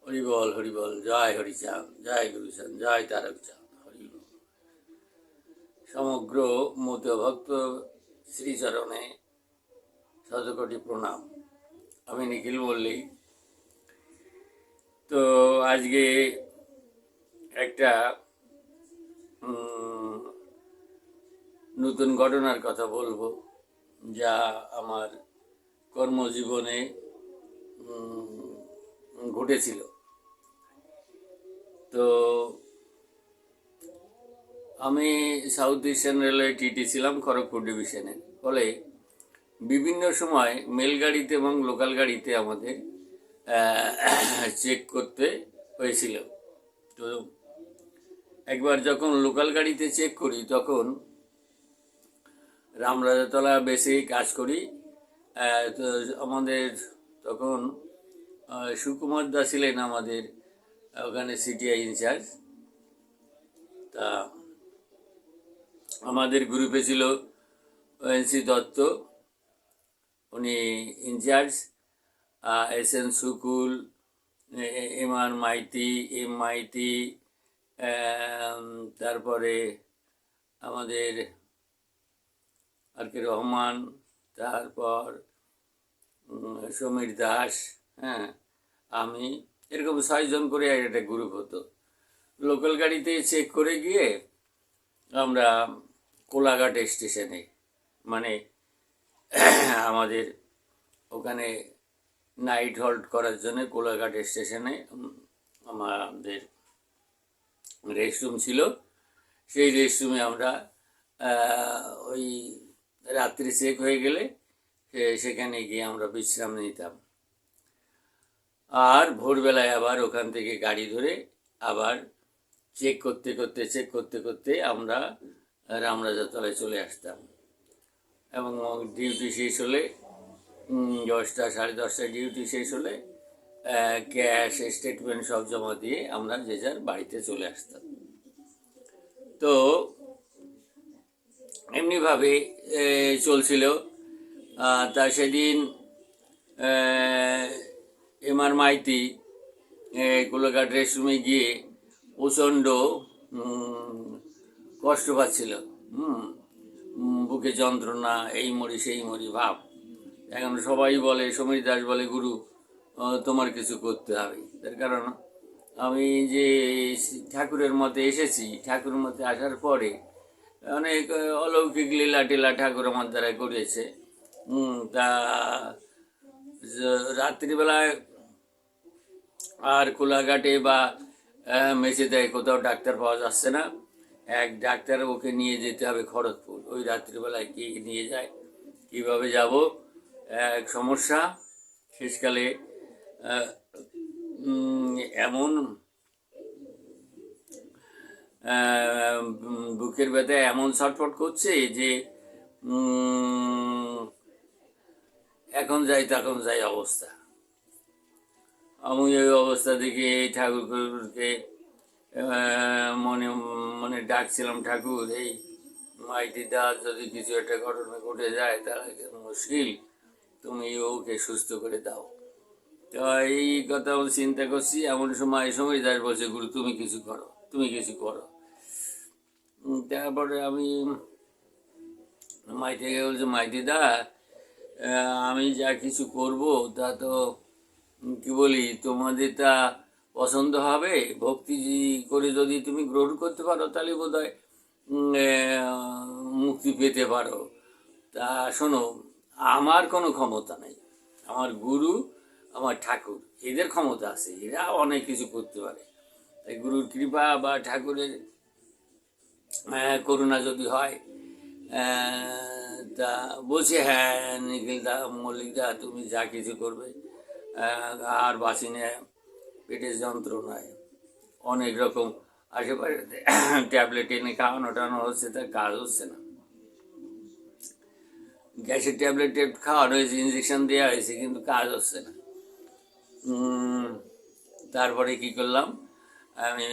হরিবল হরিবল, জয় হরিচাঁদ, জয় গুরুচাঁদ, জয় তারকচাঁদ, হরিবল। সমগ্র মত ভক্ত শ্রীচরণে শতকোটি প্রণাম। আমি নিখিল মল্লিক। তো আজকে একটা নতুন ঘটনার কথা বলবো, যা আমার কর্মজীবনে ঘটেছিল। তো আমি সাউথ ইস্টার্ন রেলওয়ে টিটি ছিলাম, খড়গপুর ডিভিশনের। ফলে বিভিন্ন সময় মেল গাড়িতে এবং লোকাল গাড়িতে আমাদের চেক করতে হয়েছিল। তো একবার যখন লোকাল গাড়িতে চেক করি, তখন রামরাজাতলা বেসে কাজ করি। তো আমাদের তখন সুকুমার দা ছিলেন আমাদের ওখানে সিটিআই ইনচার্জ। তা আমাদের গ্রুপে ছিল এনসি দত্ত, উনি in charge, SN Sukul, MR Maiti, M Maiti, তারপরে আমাদের আর কে রহমান, তারপর সমীর দাস, আমি, এরকম 6 জন করে একটা গ্রুপ হতো। লোকাল গাড়িতে চেক করে গিয়ে আমরা কোলাঘাট স্টেশনে, মানে আমাদের ওখানে নাইট হল্ট করার জন্য কোলাঘাট স্টেশনে আমাদের রেস্টরুম ছিল। সেই রেস্টরুমে আমরা ওই রাত্রি চেক হয়ে গেলে সেখানে গিয়ে আমরা বিশ্রাম নিতাম। আর ভোরবেলায় আবার ওখান থেকে গাড়ি ধরে আবার চেক করতে করতে আমরা রামরাজাতলায় চলে আসতাম। এবং ডিউটি শেষ হলে 10টা, 10:30টায় ডিউটি শেষ হলে ক্যাশ, স্টেটমেন্ট সব জমা দিয়ে আমরা যে যার বাড়িতে চলে আসতাম। তো এমনিভাবে চলছিল। তা সেদিন এমআর মাইতি কোলাঘাট রেস্টরুমে গিয়ে প্রচণ্ড কষ্ট পাচ্ছিল। বুকে যন্ত্রণা, এই মরি সেই মরি ভাব। এখন সবাই বলে, সমীর দাস বলে, গুরু তোমার কিছু করতে হবে। তার কারণ আমি যে ঠাকুরের মতে এসেছি, ঠাকুরের মতে আসার পরে অনেক অলৌকিক লীলা টিলা ঠাকুর আমার দ্বারা করেছে। তা রাত্রিবেলায় আর কোলাঘাটে বা মেছেদায় কোথাও ডাক্তার পাওয়া যাচ্ছে না। এক ডাক্তার, ওকে নিয়ে যেতে হবে খড়গপুর। ওই রাত্রিবেলায় কি নিয়ে যায়, কিভাবে যাব, এক সমস্যা। শেষকালে এমন বুকের ব্যথায় এমন ছটফট করছে যে এখন যাই তখন যাই অবস্থা। আমি ওই অবস্থা দেখে ঠাকুরকে মনে মনে ডাকছিলাম, ঠাকুর এই মাইতি দা যদি কিছু একটা ঘটনা ঘটে যায় তাহলে মুশকিল, তুমি ওকে সুস্থ করে দাও। তো এই কথা চিন্তা করছি। এমন সময় দাস বলছে, গুরু তুমি কিছু করো, তুমি কিছু করো। তারপরে আমি মাইতিকে বলছি, মাইতি দা আমি যা কিছু করব তা তো কি বলি, তোমাদের তা পছন্দ হবে। ভক্তি করে যদি তুমি গ্রহণ করতে পারো তাহলে বোধ হয় মুক্তি পেতে পারো। তা শোনো, আমার কোনো ক্ষমতা নেই, আমার গুরু, আমার ঠাকুর, এদের ক্ষমতা আছে, এরা অনেক কিছু করতে পারে। তাই গুরুর কৃপা বা ঠাকুরের করুণা যদি হয়। তা বলছে, হ্যাঁ নিখিল দা, মল্লিক দা, তুমি যা কিছু করবে। আর বাঁচি না, পেটের যন্ত্রণায় অনেক রকম আশেপাশে ট্যাবলেট এনে খাওয়ানো টানো হচ্ছে, তার কাজ হচ্ছে না। গ্যাসের ট্যাবলেট খাওয়ানো হয়েছে, ইঞ্জেকশন দেওয়া হয়েছে, কিন্তু কাজ হচ্ছে না। তারপরে কি করলাম, আমি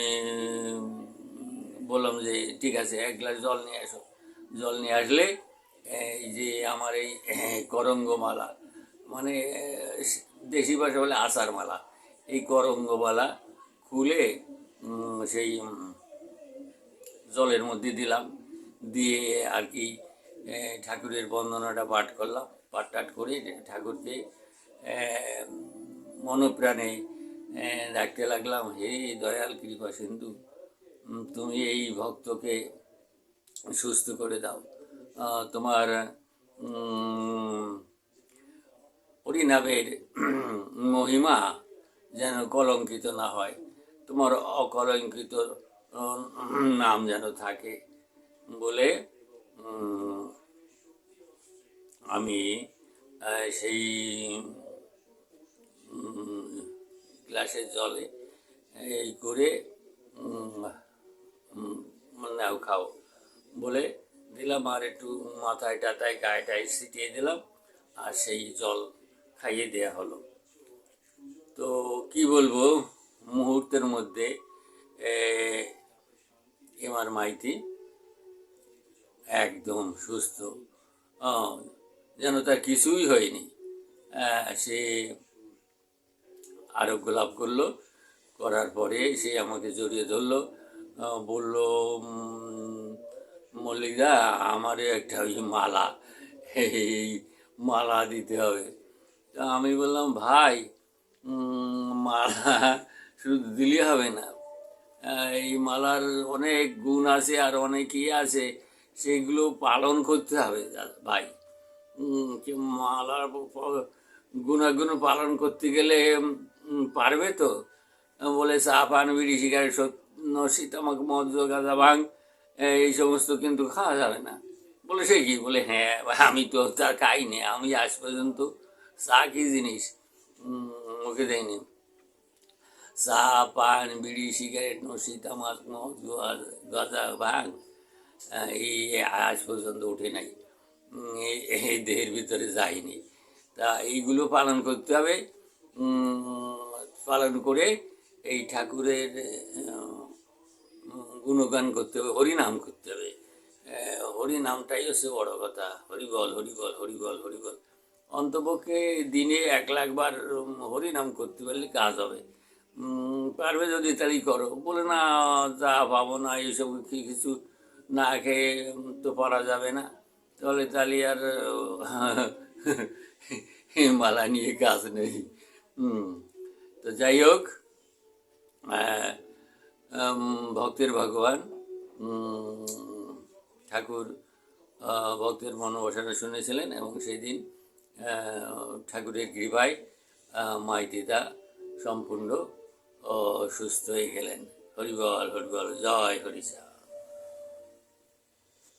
বললাম যে ঠিক আছে, 1 গ্লাস জল নিয়ে আসো। জল নিয়ে আসলে এই যে আমার এই করঙ্গমালা, মানে দেশি ভাষা বলে আচার মালা, এই করঙ্গবালা খুলে সেই জলের মধ্যে দিলাম, দিয়ে আর কি ঠাকুরের বন্দনাটা পাঠ করলাম। পাঠ টাঠ করে ঠাকুরকে মনপ্রাণে ডাকতে লাগলাম, হে দয়াল কৃপা সিন্ধু, তুমি এই ভক্তকে সুস্থ করে দাও, তোমার হরিনামের মহিমা যেন কলঙ্কিত না হয়, তোমার অকলঙ্কিত নাম যেন থাকে বলে আমি সেই গ্লাসের জলে এই করে নাও খাও বলে দিলাম, আর একটু মাথায় টাথায় গায়ে টায়ে ছিটিয়ে দিলাম, আর সেই জল খাইয়ে দেয়া হলো। তো কি বলবো, মুহূর্তের মধ্যে এমার মাইতি একদম সুস্থ, যেন তার কিছুই হয়নি। সে আরোগ্য লাভ করলো। করার পরে সে আমাকে জড়িয়ে ধরলো, বলল, মল্লিকদা, আমারও একটা ওই মালা, এই মালা দিতে হবে। তা আমি বললাম, ভাই, মালা শুধু দিলে হবে না, এই মালার অনেক গুণ আছে আর অনেক ইয়ে আছে, সেগুলো পালন করতে হবে ভাই। মালার গুণাগুণ পালন করতে গেলে পারবে তো? বলে চা পান বিড়ি সিগারেট নসি তামাক মদ গাঁজা ভাঙ এই সমস্ত কিন্তু খাওয়া যাবে না। বলে সে কি? বলে হ্যাঁ, আমি তো তার খাইনি, আমি আজ পর্যন্ত চা কি জিনিস মুখে দেয়নি। চা পান বিড়ি সিগারেট নসি তামাক মদ গাঁজা ভাঙ এই আজ পর্যন্ত উঠে নাই, এই দেহের ভিতরে যায়নি। তা এইগুলো পালন করতে হবে, পালন করে এই ঠাকুরের গুণগান করতে হবে, হরিনাম করতে হবে। হরিনামটাই হচ্ছে বড় কথা। হরিবল হরিবল হরিবল হরিবল, অন্তপক্ষে দিনে 1,00,000 বার হরিনাম করতে পারলে কাজ হবে। পারবে যদি তাই করো। বলে না, যা পাবো না, এইসব কিছু না খেয়ে তো পারা যাবে না, তাহলে আর মালা নিয়ে কাজ নেই। তো যাই হোক, ভক্তের ভগবান ঠাকুর ভক্তের মনোবাসনা শুনেছিলেন, এবং সেই দিন ঠাকুরের কৃপায় মাইতিদা সম্পূর্ণ সুস্থ হয়ে গেলেন। হরিবল হরিবল, জয় হরিচা।